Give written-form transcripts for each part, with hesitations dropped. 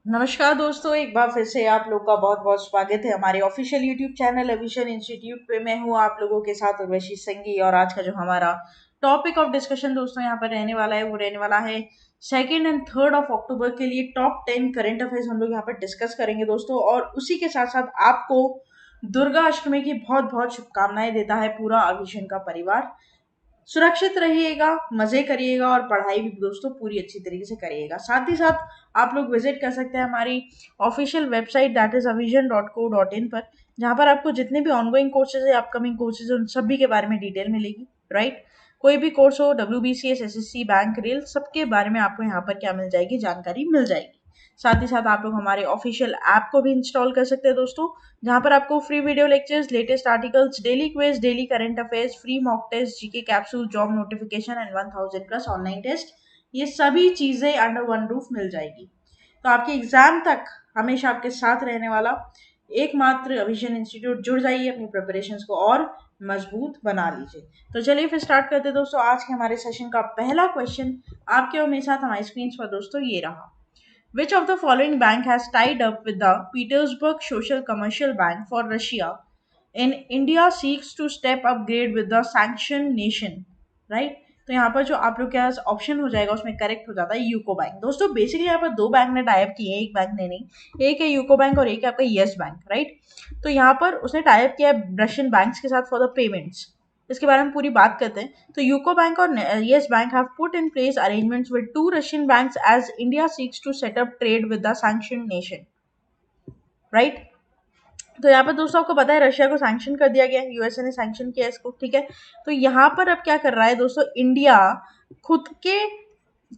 नमस्कार दोस्तों, एक बार फिर से आप लोग का बहुत बहुत स्वागत है हमारे official YouTube channel evasion institute पे। मैं हूँ आप लोगों के साथ उर्वशी संगी और आज का जो हमारा टॉपिक ऑफ डिस्कशन दोस्तों यहाँ पर रहने वाला है वो रहने वाला है 2 एंड 3 ऑफ अक्टूबर के लिए टॉप 10 करंट अफेयर्स हम लोग यहाँ पर डिस्कस करेंगे दोस्तों। और उसी के साथ साथ आपको दुर्गा अष्टमी की बहुत बहुत शुभकामनाएं देता है पूरा एविशन का परिवार। सुरक्षित रहिएगा, मजे करिएगा और पढ़ाई भी दोस्तों पूरी अच्छी तरीके से करिएगा। साथ ही साथ आप लोग विजिट कर सकते हैं हमारी official website that is avision.co.in पर, जहाँ पर आपको जितने भी ऑनगोइंग कोर्सेज है, अपकमिंग कोर्सेज है, उन सभी के बारे में डिटेल मिलेगी। राइट, कोई भी कोर्स हो, WBCS, SSC, बैंक, रेल, सबके बारे में आपको यहाँ पर क्या मिल जाएगी, जानकारी मिल जाएगी। साथ ही साथ आप लोग हमारे ऑफिशियल ऐप को भी इंस्टॉल कर सकते हैं दोस्तों, जहाँ पर आपको free video lectures, latest articles, daily quiz, daily current affairs, free mock test, GK capsule, job notification and 1000 plus online test, ये सभी चीजें अंडर वन रूफ मिल जाएगी। तो आपके एग्जाम तक हमेशा आपके साथ रहने वाला एकमात्र विजन इंस्टीट्यूट। जुड़ जाइए, अपनी प्रिपरेशंस को और मजबूत बना लीजिए। तो चलिए फिर स्टार्ट करते हैं दोस्तों। आज के हमारे सेशन का पहला क्वेश्चन आपके और मेरे साथ हमारे स्क्रीन पर दोस्तों ये रहा। Which of the following bank has tied up with the Petersburg Social Commercial Bank for Russia in India seeks to step upgrade with the sanctioned nation? Right? तो यहाँ पर जो आप लोग के पास ऑप्शन हो जाएगा उसमें करेक्ट हो जाता है यूको बैंक। दोस्तों बेसिकली यहाँ पर दो बैंक ने टाइप किए हैं, एक बैंक ने नहीं। एक है यूको बैंक और एक है आपका यस बैंक। राइट, तो यहाँ पर उसने टाइप किया है रशियन बैंक्स के साथ फॉर द पेमेंट्स। इसके बारे में पूरी बात करते हैं। तो यूको बैंक और Yes bank have put in place arrangements with two Russian banks as India seeks to set up trade with the sanction nation. Right, तो यहाँ पर दोस्तों आपको पता है रशिया को सैंक्शन कर दिया गया है, यूएसए ने सैंक्शन किया इसको। ठीक है, तो यहाँ पर अब क्या कर रहा है दोस्तों, इंडिया खुद के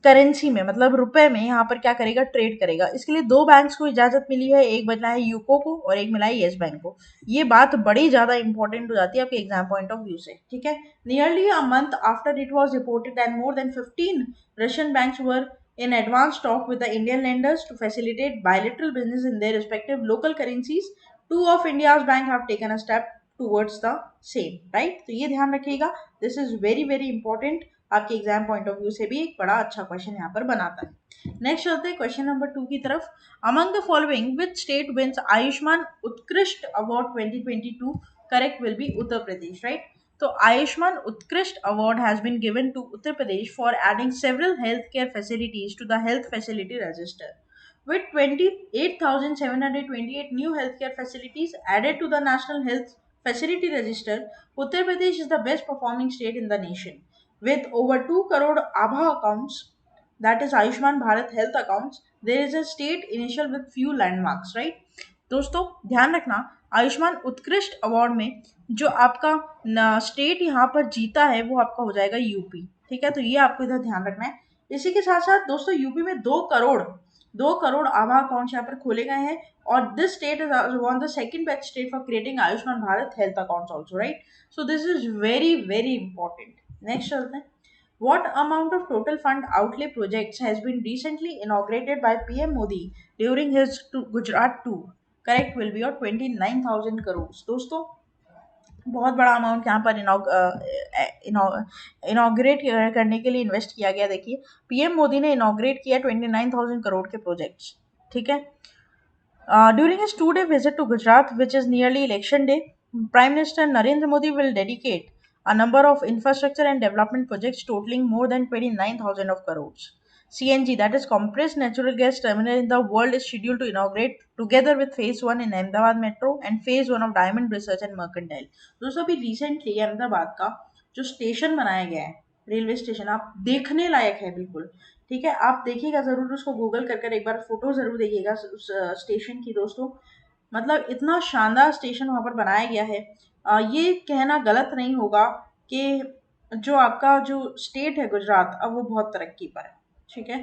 करेंसी में मतलब रुपए में यहाँ पर क्या करेगा, ट्रेड करेगा। इसके लिए दो बैंक्स को इजाजत मिली है, एक मिला है यूको को और एक मिला है येस बैंक को। ये बात बड़ी ज्यादा इंपॉर्टेंट हो जाती है आपके एग्जाम पॉइंट ऑफ व्यू से। ठीक है, nearly a month after it was reported that more than 15 Russian banks were in advanced talk with the Indian lenders to facilitate bilateral business in their respective local currencies. Two of India's bank have taken a step towards the same. Right, तो ये ध्यान रखिएगा, this is very very important। आपके exam point of view से भी एक बड़ा अच्छा क्वेश्चन यहाँ पर बनाता है। नेक्स्ट चलते हैं क्वेश्चन नंबर 2 की तरफ। Among the following which state wins Ayushman Utkrisht award 2022? Correct will be Uttar Pradesh. Right, तो Ayushman Utkrisht award has been given to Uttar Pradesh for adding several health care facilities to the health facility register. With 28,728 new healthcare facilities added to the National Health Facility Register, Uttar Pradesh is the best performing state in the nation. With over 2 crore ABHA accounts, that is Ayushman Bharat health accounts, there is a state initial with few landmarks, right? दोस्तों ध्यान रखना, Ayushman Utkrisht award में जो आपका state यहाँ पर जीता है वो आपका हो जाएगा यूपी। ठीक है, तो ये आपको इधर ध्यान रखना है। इसी के साथ साथ दोस्तों यूपी में 2 करोड़ आभा अकाउंट्स यहाँ पर खोले गए हैं और this state is one the second best state for creating Ayushman Bharat health accounts also. Right, so this is very very important. Next चलते हैं। What amount of total fund outlay projects has been recently inaugurated by PM Modi during his Gujarat tour? Correct will be your 29,000 crores। दोस्तों बहुत बड़ा amount यहाँ पर inaugurate करने के लिए इन्वेस्ट किया गया। देखिए, पीएम मोदी ने इनॉग्रेट किया 29,000 करोड़ के प्रोजेक्ट्स। ठीक है, during his 2 day visit to Gujarat, which is nearly election day, Prime Minister Narendra Modi will dedicate a number of infrastructure and development projects totaling more than 29,000 of crores. CNG, that is compressed natural gas terminal in the world, is scheduled to inaugurate together with phase 1 in Ahmedabad Metro and phase 1 of Diamond Research and Mercantile। दोस्तों अभी recently Ahmedabad का जो station बनाया गया है, railway station, आप देखने लायक है बिल्कुल। ठीक है, आप देखिएगा जरूर, उसको गूगल कर कर एक बार फोटो जरूर देखिएगा उस स्टेशन की दोस्तों। मतलब इतना शानदार स्टेशन वहां पर बनाया गया है। ये कहना गलत नहीं होगा कि जो आपका जो स्टेट है गुजरात, अब वो बहुत तरक्की पर है। ठीक है,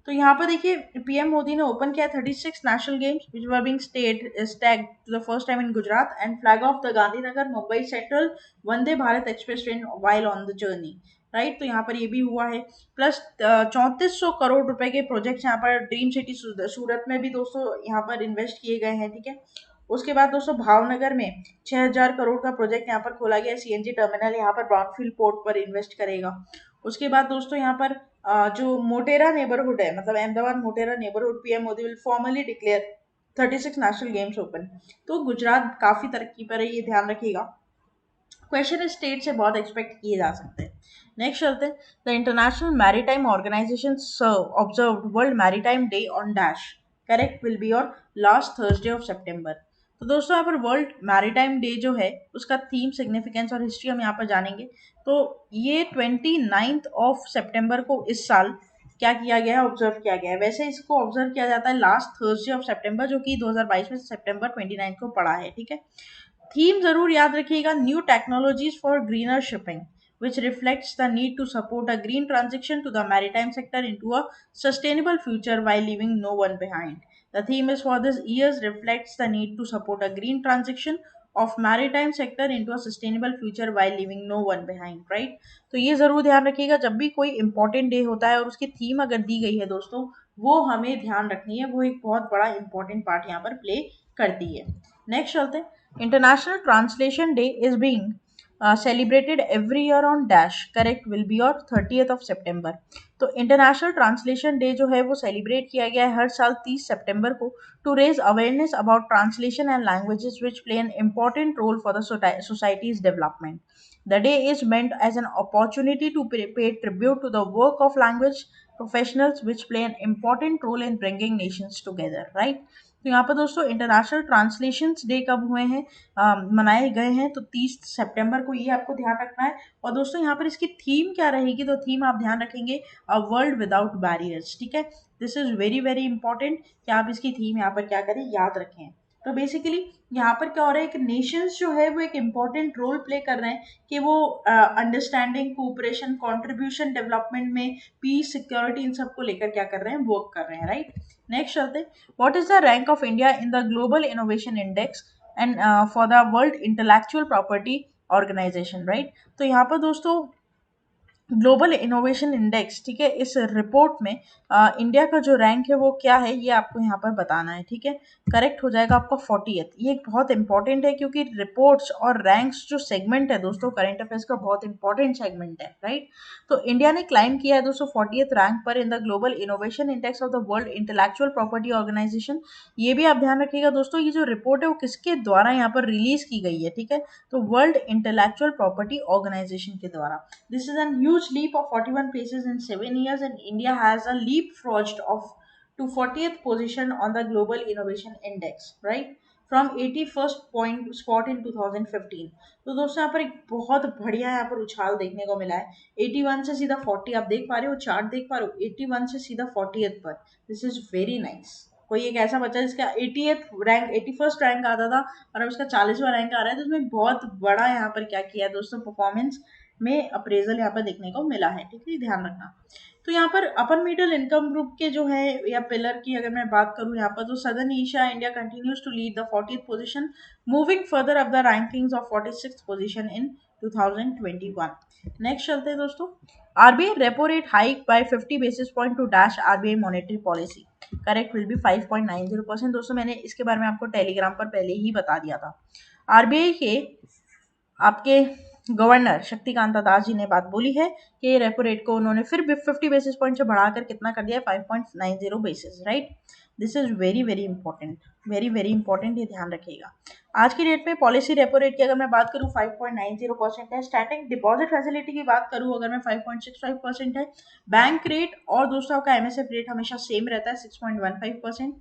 तो यहाँ पर देखिए पीएम मोदी ने ओपन किया 36 national games which were being staged to the first time in Gujarat and flag off the Gandhinagar Mumbai central Vande Bharat express train while on the journey. Right, तो यहाँ पर ये भी हुआ है। प्लस 3400 करोड़ रुपए के प्रोजेक्ट्स यहाँ पर ड्रीम सिटी सूरत में भी दोस्तों यहाँ पर इन्वेस्ट किए गए हैं। ठीक है, उसके बाद दोस्तों भावनगर में 6000 करोड़ का प्रोजेक्ट यहाँ पर खोला गया, सीएनजी टर्मिनल यहाँ पर ब्राउनफील्ड पोर्ट पर इन्वेस्ट करेगा। उसके बाद दोस्तों यहाँ पर जो मोटेरा नेबरहुड है, मतलब Ahmedabad Motera neighbourhood, PM Modi will formally declare 36 national games open. तो गुजरात काफी तरक्की पर है, ये ध्यान रखिएगा। क्वेश्चन स्टेट से बहुत एक्सपेक्ट किए जा सकते हैं। नेक्स्ट चलते हैं। The International Maritime Organization observe World Maritime Day on dash, correct will be और लास्ट थर्सडे ऑफ सितंबर। तो दोस्तों यहाँ पर वर्ल्ड मैरीटाइम डे जो है उसका थीम, सिग्निफिकेंस और हिस्ट्री हम यहाँ पर जानेंगे। तो ये 29 ऑफ सितंबर को इस साल क्या किया गया है, ऑब्जर्व किया गया है। वैसे इसको ऑब्जर्व किया जाता है लास्ट थर्सडे ऑफ सितंबर, जो कि 2022 में सितंबर 29 को पड़ा है, ठीक है। थीम जरूर याद रखिएगा, new technologies for greener shipping which reflects the need to support a green transition to the maritime sector into a sustainable future while leaving no one behind. The theme is for this year's reflects the need to support a green transition of maritime sector into a sustainable future while leaving no one behind, right? तो ये जरूर ध्यान रखिएगा, जब भी कोई important day होता है और उसकी थीम अगर दी गई है दोस्तों, वो हमें ध्यान रखनी है, वो एक बहुत बड़ा इंपॉर्टेंट पार्ट यहाँ पर प्ले करती है। नेक्स्ट चलते हैं। International Translation Day is being celebrated every year on dash, correct will be और 30th of September। तो इंटरनेशनल ट्रांसलेशन डे जो है वो सेलिब्रेट किया गया है हर साल 30 सितंबर को, to raise awareness about translation and languages which play an important role for the society's development. The day is meant as an opportunity to pay tribute to the work of language professionals which play an important role in bringing nations together, right? तो यहाँ पर दोस्तों international translations day कब हुए हैं, मनाए गए हैं, तो 30 सितंबर को, ये आपको ध्यान रखना है। और दोस्तों यहाँ पर इसकी थीम क्या रहेगी, तो थीम आप ध्यान रखेंगे अ वर्ल्ड विदाउट बैरियर्स, ठीक है। This is very very important कि आप इसकी थीम यहाँ पर क्या करें, याद रखें। तो बेसिकली यहाँ पर क्या हो रहा है, एक नेशंस जो है वो एक इम्पॉर्टेंट रोल प्ले कर रहे हैं कि वो अंडरस्टैंडिंग, कोऑपरेशन, कंट्रीब्यूशन, डेवलपमेंट में पीस, सिक्योरिटी, इन सबको लेकर क्या कर रहे हैं, वर्क कर रहे हैं, राइट। नेक्स्ट चलते हैं। What is the rank of India in the Global Innovation Index and for the World Intellectual Property Organization, right. तो यहाँ पर दोस्तों ग्लोबल इनोवेशन इंडेक्स, ठीक है, इस रिपोर्ट में इंडिया का जो रैंक है वो क्या है, ये आपको यहाँ पर बताना है, ठीक है। करेक्ट हो जाएगा आपका 40th। ये एक बहुत इंपॉर्टेंट है क्योंकि रिपोर्ट्स और रैंक्स जो सेगमेंट है दोस्तों, करंट अफेयर्स का बहुत इंपॉर्टेंट सेगमेंट है, राइट। तो इंडिया ने क्लाइम किया है दोस्तों 40th रैंक पर in the Global Innovation Index of the World Intellectual Property Organization. ये भी आप ध्यान रखिएगा दोस्तों, ये जो रिपोर्ट है वो किसके द्वारा यहाँ पर रिलीज की गई है, ठीक है, तो वर्ल्ड इंटेलेक्चुअल प्रॉपर्टी ऑर्गेनाइजेशन के द्वारा। This is a huge leap of 41 places in 7 years, and India has a leapfrogged of to 40th position on the Global Innovation Index, right? From 81st point spot in 2015। तो दोस्तों यहाँ पर एक बहुत बढ़िया यहाँ पर उछाल देखने को मिला है। 81 से सीधा 40, आप देख पा रहे हो, चार्ट देख पा रहे हो, 81 से सीधा 40th पर। This is very nice. कोई एक ऐसा बच्चा जिसका 80th रैंक, 81st रैंक आता था और अब उसका 40वां रैंक आ रहा है, तो उसमें बहुत बड़ा यहाँ पर क्या किया है दोस्तों, परफॉर्मेंस में अप्रेजल यहाँ पर देखने को मिला है, ठीक है, ध्यान रखना। तो यहाँ पर अपर मिडिल इनकम ग्रुप के जो है या पिलर की अगर मैं बात करूँ यहाँ पर, तो southern Asia India continues to lead the 40th position, moving further up the rankings of 46th position in 2021। Next चलते हैं दोस्तों। RBI repo rate hike by 50 basis point to dash RBI monetary policy, correct will be 5.90%। दोस्तों मैंने इसके बारे में आपको Telegram पर पहले ही बता दिया था। आरबीआई के आपके गवर्नर शक्तिकांत दास जी ने बात बोली है कि रेपो रेट को उन्होंने फिर 50 बेसिस पॉइंट से बढ़ाकर कितना कर दिया है, 5.90 basis, right. This is very very important, very very important, ये ध्यान रखिएगा। आज की डेट में पॉलिसी रेपो रेट की अगर मैं बात करूँ 5.90% है। स्टैटिक डिपॉजिट फैसिलिटी की बात करूँ अगर मैं 5.65% है। बैंक रेट और दोस्तों आपका एमएसएफ रेट हमेशा सेम रहता है 6.15%।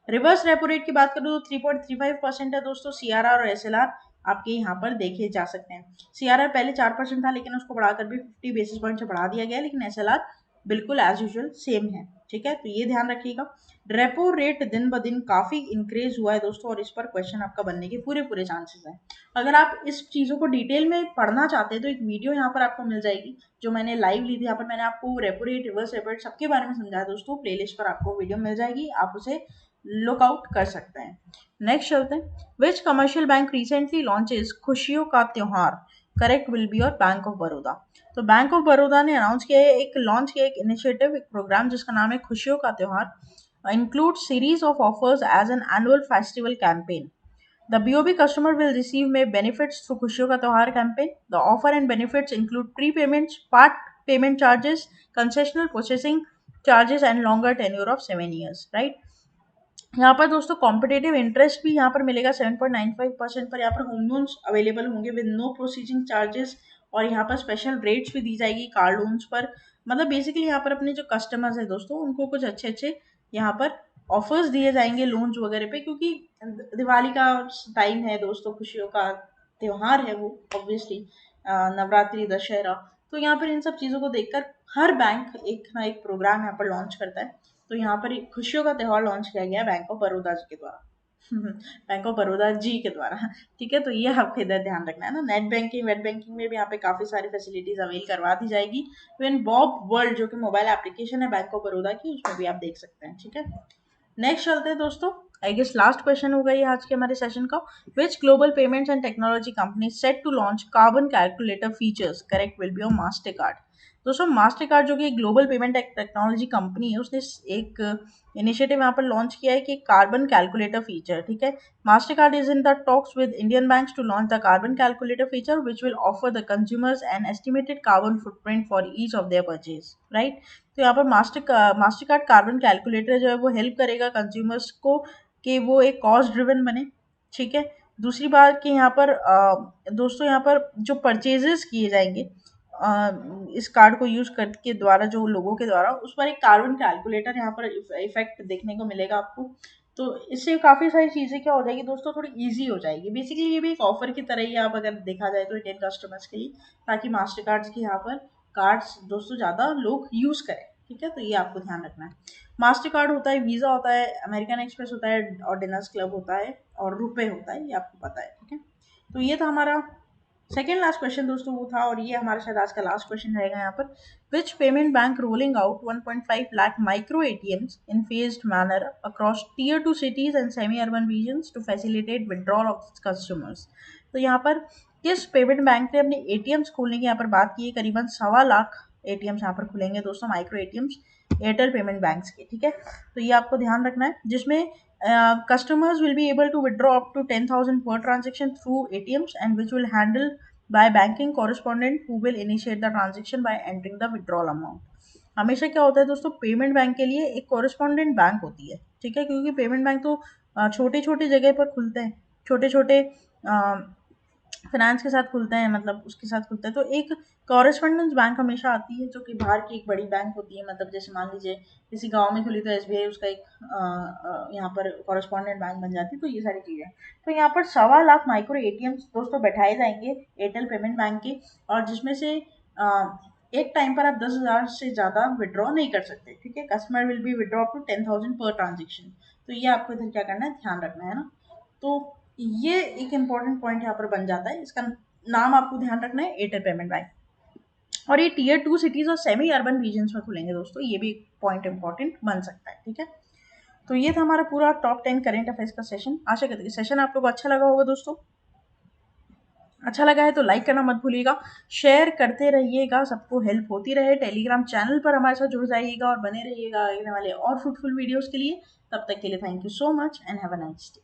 रिवर्स रेपो रेट की बात करूँ तो 3.35% है दोस्तों। सीआरआर और एसएलआर आपके यहाँ पर देखे जा सकते हैं। सीआरआर पहले 4% था लेकिन उसको बढ़ाकर भी 50 बेसिस पॉइंट से बढ़ा दिया गया, लेकिन एसएलआर बिल्कुल एज यूजुअल सेम है, ठीक है, तो ये ध्यान रखिएगा। रेपो रेट दिन ब दिन काफी इंक्रीज हुआ है दोस्तों, और इस पर क्वेश्चन आपका बनने के पूरे पूरे चांसेस हैं। अगर आप इस चीजों को डिटेल में पढ़ना चाहते हैं तो एक वीडियो यहाँ पर आपको मिल जाएगी जो मैंने लाइव ली थी। यहाँ पर मैंने आपको repo rate, reverse repo rate सबके बारे में समझाया दोस्तों। प्लेलिस्ट पर आपको वीडियो मिल जाएगी, आप उसे लुकआउट कर सकते हैं। नेक्स्ट चलते हैं। विच कमर्शियल बैंक रिसेंटली लॉन्चेस खुशियों का त्योहार, करेक्ट विल बी और बैंक ऑफ बड़ौदा। तो बैंक ऑफ बड़ौदा ने अनाउंस किया है, एक लॉन्च किया एक इनिशिएटिव, एक प्रोग्राम जिसका नाम है खुशियों का त्योहार। Include series of offers as an annual festival campaign. The BOB customer will receive May benefits through खुशियों का त्योहार campaign. The offer and benefits include prepayments, part payment charges, concessional processing charges and longer tenure of 7 years, right. यहाँ पर दोस्तों competitive interest भी यहाँ पर मिलेगा 7.95% पर। यहाँ पर होम लोन्स अवेलेबल होंगे विद नो प्रोसीजिंग चार्जेस, और यहाँ पर स्पेशल रेट्स भी दी जाएगी कार लोन्स पर। मतलब बेसिकली यहाँ पर अपने जो कस्टमर्स हैं दोस्तों, उनको कुछ अच्छे अच्छे यहाँ पर ऑफर्स दिए जाएंगे लोन्स वगैरह पे, क्योंकि दिवाली का टाइम है दोस्तों, खुशियों का त्योहार है वो ऑब्वियसली, नवरात्रि, दशहरा। तो यहाँ पर इन सब चीज़ों को देखकर हर बैंक एक ना एक प्रोग्राम यहाँ पर लॉन्च करता है। तो यहाँ पर एक खुशियों का त्यौहार लॉन्च किया गया बैंक ऑफ बड़ौदा जी के द्वारा बैंक ऑफ बड़ौदा जी के द्वारा, ठीक है। तो ये आपको इधर ध्यान रखना है ना। नेट बैंकिंग, वेट बैंकिंग में भी यहाँ पे काफ़ी सारी फैसिलिटीज अवेल करवा दी जाएगी। इवन बॉब वर्ल्ड जो कि मोबाइल एप्लीकेशन है बैंक ऑफ बड़ौदा की, उसमें भी आप देख सकते हैं, ठीक है। नेक्स्ट चलते हैं दोस्तों, आई गेस लास्ट क्वेश्चन होगा ये आज के हमारे सेशन का। Which global payments and technology company set to launch carbon calculator features, correct will be on master card. दोस्तों मास्टर कार्ड जो कि एक ग्लोबल पेमेंट टेक्नोलॉजी कंपनी है, उसने एक इनिशिएटिव यहाँ पर लॉन्च किया है कि कार्बन कैलकुलेटर फीचर, ठीक है। Mastercard is in the talks with Indian banks to launch the carbon calculator feature which will offer the consumers an estimated carbon footprint for each of their purchase, right. तो यहाँ पर master card carbon calculator जो है वो help करेगा consumers को कि वो एक कॉस्ट ड्रिवन बने, ठीक है। दूसरी बात कि यहाँ पर दोस्तों यहाँ पर जो परचेजेस किए जाएंगे इस कार्ड को यूज करके द्वारा, जो लोगों के द्वारा, उस पर एक कार्बन कैलकुलेटर यहाँ पर इफेक्ट देखने को मिलेगा आपको। तो इससे काफ़ी सारी चीज़ें क्या हो जाएगी दोस्तों, थोड़ी इजी हो जाएगी। बेसिकली ये भी एक ऑफर की तरह ही आप अगर देखा जाए तो इंडियन कस्टमर्स के लिए, ताकि मास्टर कार्ड्स की यहाँ पर कार्ड्स दोस्तों ज़्यादा लोग यूज़ करें, ठीक है। तो ये आपको ध्यान रखना है। मास्टर कार्ड होता है, वीज़ा होता है, अमेरिकन एक्सप्रेस होता है, और डिनर्स क्लब होता है, और रुपए होता है, ये आपको पता है, ठीक है। तो ये था हमारा सेकेंड लास्ट क्वेश्चन दोस्तों, वो था, और ये हमारा शायद आज का लास्ट क्वेश्चन रहेगा यहाँ पर। Which payment bank rolling out 1.5 lakh micro ATMs in phased manner across tier 2 cities and semi urban regions to facilitate withdrawal of customers. तो यहाँ पर किस पेमेंट बैंक ने अपने एटीएम्स खोलने की यहाँ पर बात की है? करीबन 1.25 लाख एटीएम्स यहाँ पर खुलेंगे दोस्तों, micro ATMs, Airtel payment banks के, ठीक है। तो ये आपको ध्यान रखना है, जिसमें customers will be able to withdraw up to 10,000 per transaction through ATMs, and which will handle by banking correspondent who will initiate the transaction by entering the withdrawal amount. हमेशा क्या होता है दोस्तों, पेमेंट बैंक के लिए एक correspondent bank होती है, ठीक है, क्योंकि पेमेंट बैंक तो छोटे छोटे जगह पर खुलते हैं, छोटे छोटे फाइनेंस के साथ खुलते हैं, मतलब उसके साथ खुलते हैं। तो एक कॉरेस्पॉन्डेंस बैंक हमेशा आती है, जो कि बाहर की एक बड़ी बैंक होती है। मतलब जैसे मान लीजिए किसी गांव में खुली तो एसबीआई उसका एक यहाँ पर कॉरेस्पॉन्डेंट बैंक बन जाती है। तो ये सारी चीज़ें, तो यहाँ पर 1.25 लाख माइक्रो एटीएम्स दोस्तों बैठाए जाएंगे एयरटेल पेमेंट बैंक के, और जिसमें से एक टाइम पर आप 10,000 से ज़्यादा विड्रॉ नहीं कर सकते, ठीक है। Customer will be withdraw up to 10,000 per transaction. तो ये आपको इधर क्या करना है, ध्यान रखना है ना। तो ये एक इम्पॉर्टेंट पॉइंट यहाँ पर बन जाता है। इसका नाम आपको ध्यान रखना है, एयरटेल पेमेंट बैंक, और ये टीयर 2 सिटीज और सेमी अर्बन रीजन्स में खुलेंगे दोस्तों। ये भी पॉइंट इंपॉर्टेंट बन सकता है, ठीक है। तो ये था हमारा पूरा टॉप 10 करंट अफेयर्स का सेशन। आशा करते हैं सेशन आप लोग को अच्छा लगा होगा दोस्तों। अच्छा लगा है तो लाइक करना मत भूलिएगा, शेयर करते रहिएगा, सबको हेल्प होती रहे। टेलीग्राम चैनल पर हमारे साथ जुड़ जाइएगा और बने रहिएगा आने वाले और फ्रूटफुल वीडियोस के लिए। तब तक के लिए thank you so much and have a nice day.